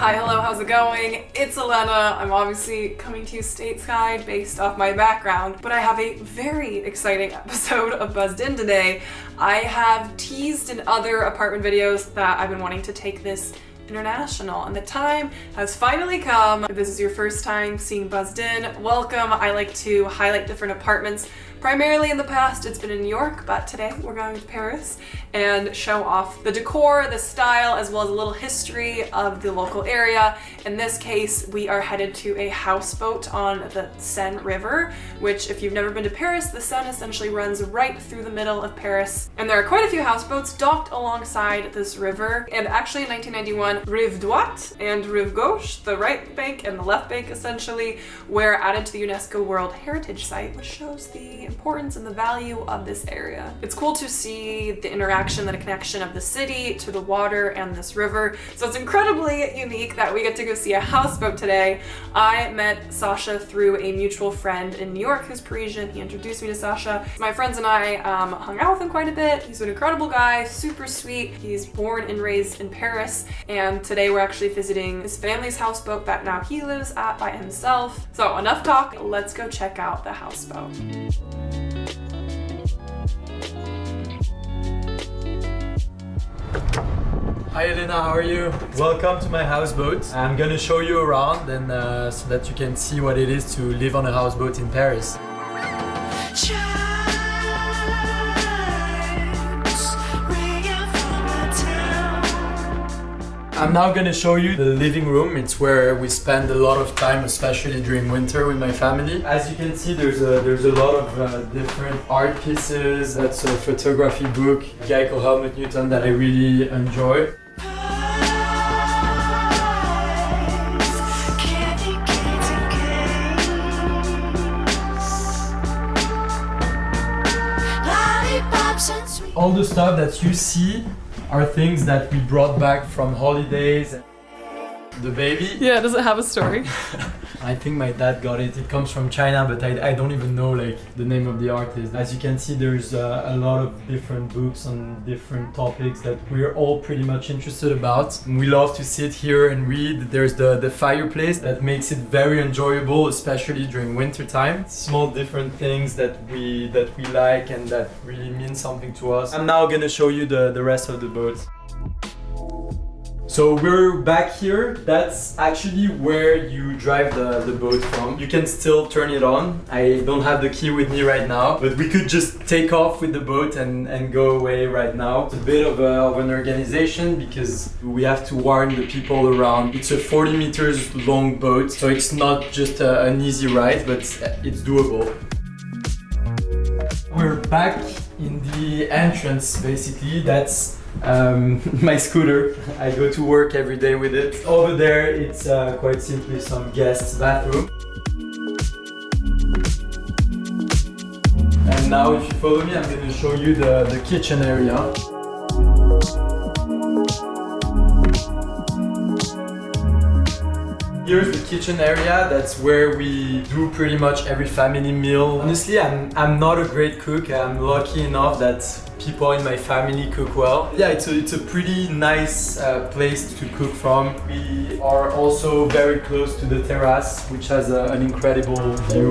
Hi, hello, how's it going? It's Elena. I'm obviously coming to you stateside based off my background, but I have a very exciting episode of Buzzed In today. I have teased in other apartment videos that I've been wanting to take this international, and the time has finally come. If this is your first time seeing Buzzed In, welcome. I like to highlight different apartments. Primarily in the past, it's been in New York, but today we're going to Paris and show off the decor, the style, as well as a little history of the local area. In this case, we are headed to a houseboat on the Seine River, which if you've never been to Paris, the Seine essentially runs right through the middle of Paris. And there are quite a few houseboats docked alongside this river. And actually in 1991, Rive Droite and Rive Gauche, the right bank and the left bank essentially, were added to the UNESCO World Heritage Site, which shows the importance and the value of this area. It's cool to see the interaction, the connection of the city to the water and this river. So it's incredibly unique that we get to go see a houseboat today. I met Sacha through a mutual friend in New York who's Parisian. He introduced me to Sacha. My friends and I hung out with him quite a bit. He's an incredible guy, super sweet. He's born and raised in Paris, and today we're actually visiting his family's houseboat that now he lives at by himself. So enough talk, let's go check out the houseboat. Hi Elena, how are you? Welcome to my houseboat. I'm gonna show you around and so that you can see what it is to live on a houseboat in Paris. I'm now gonna show you the living room. It's where we spend a lot of time, especially during winter with my family. As you can see, there's a lot of different art pieces. That's a photography book, a guy called Helmut Newton that I really enjoy. All the stuff that you see are things that we brought back from holidays. The baby. Yeah, does it have a story? I think my dad got it. It comes from China, but I don't even know the name of the artist. As you can see, there's a lot of different books on different topics that we're all pretty much interested about. We love to sit here and read. There's the fireplace that makes it very enjoyable, especially during winter time. Small different things that we like and that really mean something to us. I'm now gonna show you the rest of the boat. So we're back here. That's actually where you drive the boat from. You can still turn it on. I don't have the key with me right now, but we could just take off with the boat and go away right now. It's a bit of an organization because we have to warn the people around. It's a 40 meters long boat, so it's not just an easy ride, but it's doable. We're back in the entrance, basically. That's my scooter. I go to work every day with it. Over there, it's quite simply some guest bathroom. And now, if you follow me, I'm going to show you the kitchen area. Here's the kitchen area. That's where we do pretty much every family meal. Honestly, I'm not a great cook. I'm lucky enough that people in my family cook well. Yeah, it's a pretty nice place to cook from. We are also very close to the terrace, which has an incredible view.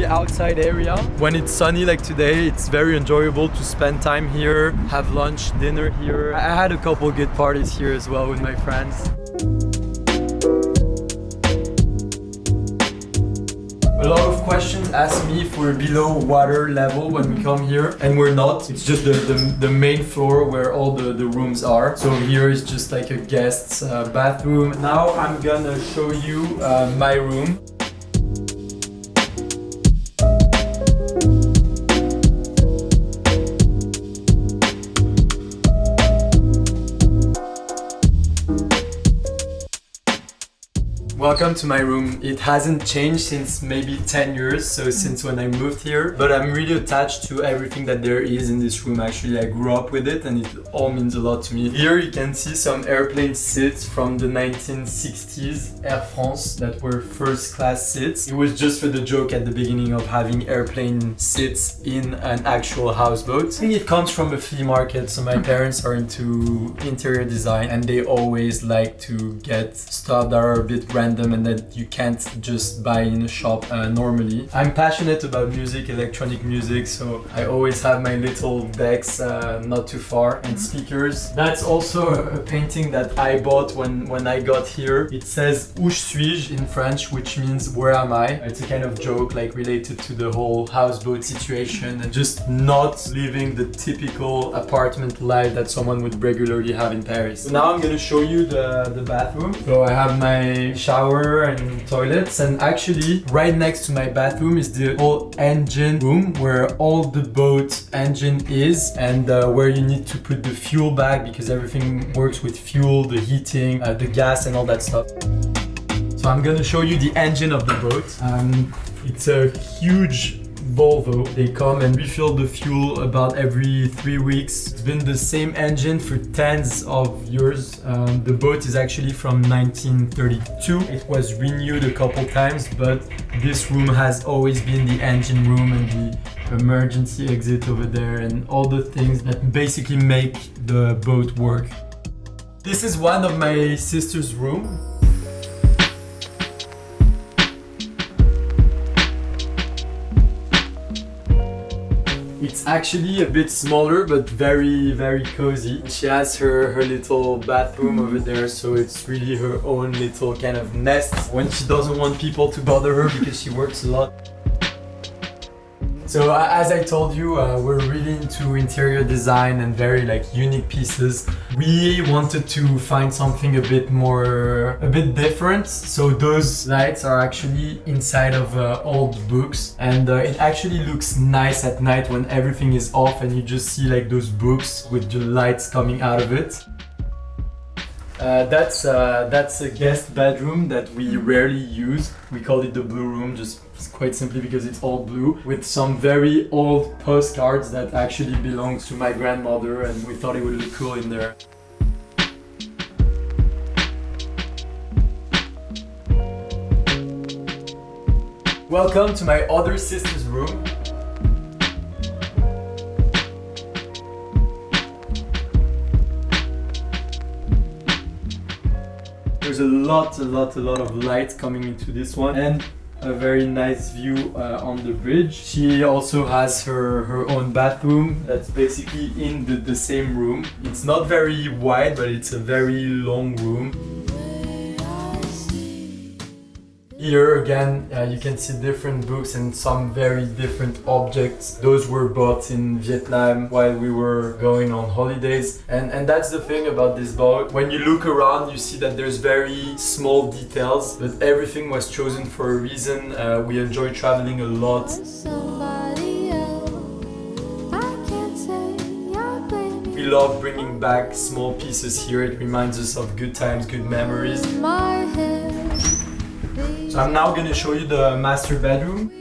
Outside area. When it's sunny like today, it's very enjoyable to spend time here, have lunch, dinner here. I had a couple good parties here as well with my friends. A lot of questions ask me if we're below water level when we come here, and we're not. It's just the main floor where all the rooms are. So here is just like a guest's bathroom. Now I'm gonna show you my room. Welcome to my room. It hasn't changed since maybe 10 years, so since when I moved here, but I'm really attached to everything that there is in this room. Actually, I grew up with it and it all means a lot to me. Here you can see some airplane seats from the 1960s Air France that were first class seats. It was just for the joke at the beginning of having airplane seats in an actual houseboat. I think it comes from a flea market, so my parents are into interior design and they always like to get stuff that are a bit random and that you can't just buy in a shop normally. I'm passionate about music, electronic music, so I always have my little decks not too far and speakers. That's also a painting that I bought when I got here. It says Où suis-je in French, which means where am I? It's a kind of joke like related to the whole houseboat situation and just not living the typical apartment life that someone would regularly have in Paris. So now I'm gonna show you the bathroom. So I have my shower and toilets, and actually right next to my bathroom is the whole engine room where all the boat engine is and where you need to put the fuel bag because everything works with fuel, the heating, the gas and all that stuff. So I'm gonna show you the engine of the boat. It's a huge Volvo. They come and refill the fuel about every 3 weeks. It's been the same engine for tens of years. The boat is actually from 1932. It was renewed a couple times, but this room has always been the engine room and the emergency exit over there and all the things that basically make the boat work. This is one of my sister's rooms. It's actually a bit smaller but very, very cozy. She has her little bathroom over there, so it's really her own little kind of nest when she doesn't want people to bother her because she works a lot. So as I told you, we're really into interior design and very unique pieces. We wanted to find something a bit different. So those lights are actually inside of old books, and it actually looks nice at night when everything is off and you just see those books with the lights coming out of it. That's a guest bedroom that we rarely use. We call it the blue room, just quite simply because it's all blue, with some very old postcards that actually belongs to my grandmother, and we thought it would look cool in there. Welcome to my other sister's room. There's a lot of light coming into this one and a very nice view on the bridge. She also has her own bathroom that's basically in the same room. It's not very wide, but it's a very long room. Here again, you can see different books and some very different objects. Those were bought in Vietnam while we were going on holidays. And that's the thing about this boat. When you look around, you see that there's very small details, but everything was chosen for a reason. We enjoy traveling a lot. We love bringing back small pieces here. It reminds us of good times, good memories. So I'm now gonna show you the master bedroom.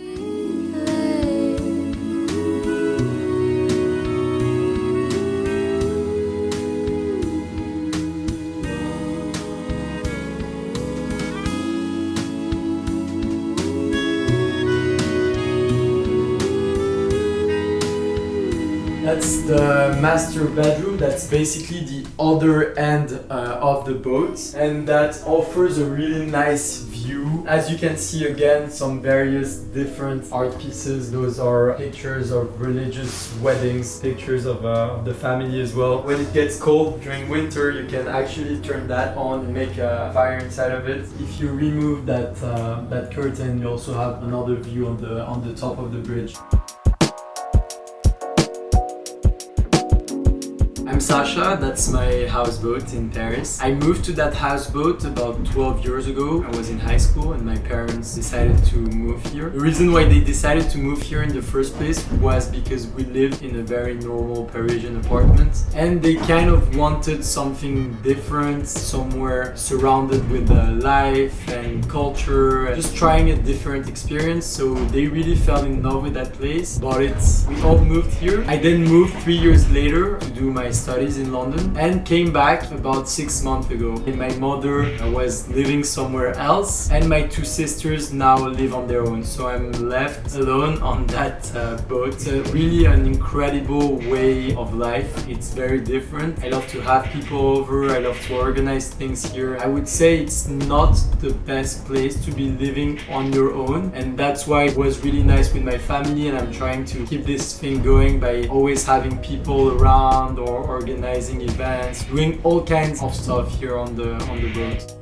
That's the master bedroom. That's basically the other end of the boat, and that offers a really nice view. As you can see, again, some various different art pieces. Those are pictures of religious weddings, pictures of the family as well. When it gets cold during winter, you can actually turn that on and make a fire inside of it. If you remove that curtain, you also have another view on the top I'm I'm Sacha, that's my houseboat in Paris. I moved to that houseboat about 12 years ago. I was in high school and my parents decided to move here. The reason why they decided to move here in the first place was because we lived in a very normal Parisian apartment and they kind of wanted something different, somewhere surrounded with life and culture, just trying a different experience. So they really fell in love with that place, bought it. We all moved here. I then moved 3 years later to do my studies in London and came back about 6 months ago. And my mother was living somewhere else and my two sisters now live on their own. So I'm left alone on that boat. It's really an incredible way of life. It's very different. I love to have people over. I love to organize things here. I would say it's not the best place to be living on your own, and that's why it was really nice with my family, and I'm trying to keep this thing going by always having people around or organizing events, doing all kinds of stuff here on the boat.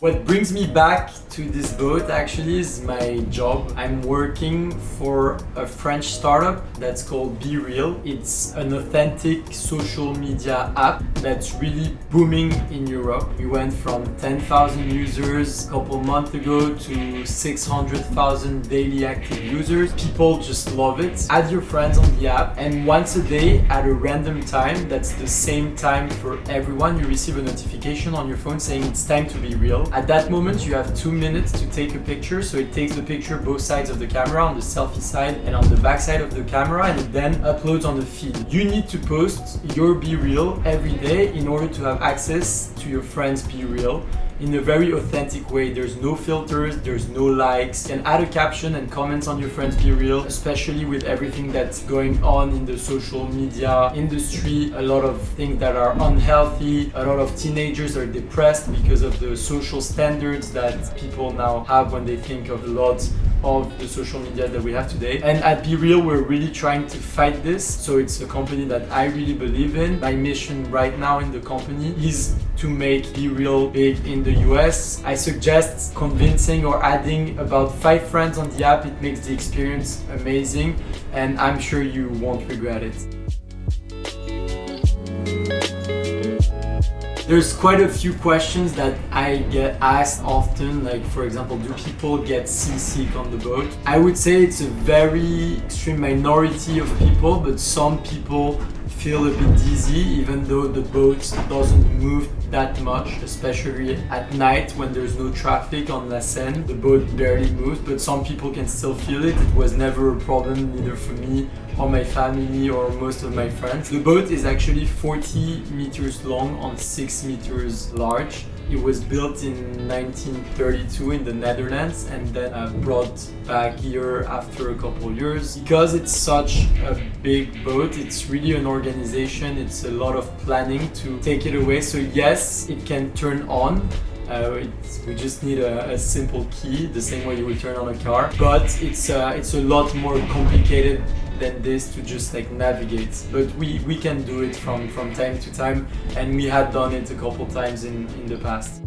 What brings me back to this boat actually is my job. I'm working for a French startup that's called Be Real. It's an authentic social media app that's really booming in Europe. We went from 10,000 users a couple months ago to 600,000 daily active users. People just love it. Add your friends on the app, and once a day at a random time, that's the same time for everyone, you receive a notification on your phone saying it's time to be real. At that moment, you have 2 minutes to take a picture. So it takes the picture both sides of the camera, on the selfie side and on the back side of the camera, and it then uploads on the feed. You need to post your Be Real every day in order to have access to your friends' Be Real in a very authentic way. There's no filters, there's no likes. You can add a caption and comments on your friends' Be Real, especially with everything that's going on in the social media industry. A lot of things that are unhealthy, a lot of teenagers are depressed because of the social standards that people now have when they think of a lot of the social media that we have today. And at Be Real, we're really trying to fight this. So it's a company that I really believe in. My mission right now in the company is to make Be Real big in the US. I suggest convincing or adding about 5 friends on the app. It makes the experience amazing, and I'm sure you won't regret it. There's quite a few questions that I get asked often, like for example, do people get seasick on the boat? I would say it's a very extreme minority of people, but some people feel a bit dizzy even though the boat doesn't move that much, especially at night when there's no traffic on La Seine. The boat barely moves, but some people can still feel it. It was never a problem, neither for me or my family or most of my friends. The boat is actually 40 meters long on 6 meters large. It was built in 1932 in the Netherlands and then brought back here after a couple of years. Because it's such a big boat, it's really an organization, it's a lot of planning to take it away. So yes, it can turn on. We just need a simple key, the same way you would turn on a car. But it's a lot more complicated than this to just like navigate. But we can do it from time to time, and we had done it a couple times in the past.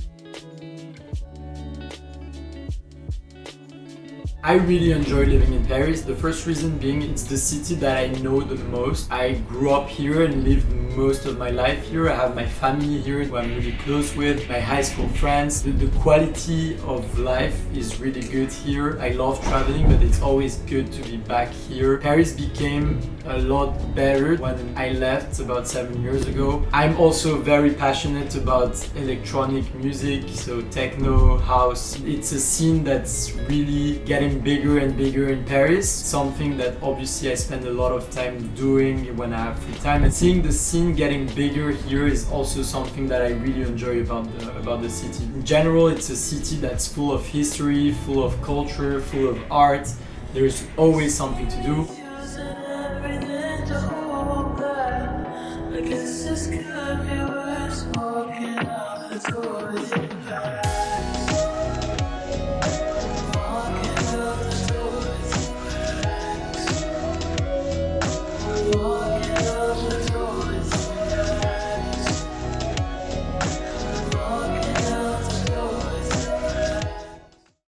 I really enjoy living in Paris. The first reason being it's the city that I know the most. I grew up here and lived most of my life here. I have my family here who I'm really close with, my high school friends. The quality of life is really good here. I love traveling, but it's always good to be back here. Paris became a lot better when I left about 7 years ago. I'm also very passionate about electronic music, so techno, house. It's a scene that's really getting bigger and bigger in Paris, something that obviously I spend a lot of time doing when I have free time. And seeing the scene getting bigger here is also something that I really enjoy about the city. In general, it's a city that's full of history, full of culture, full of art. There's always something to do.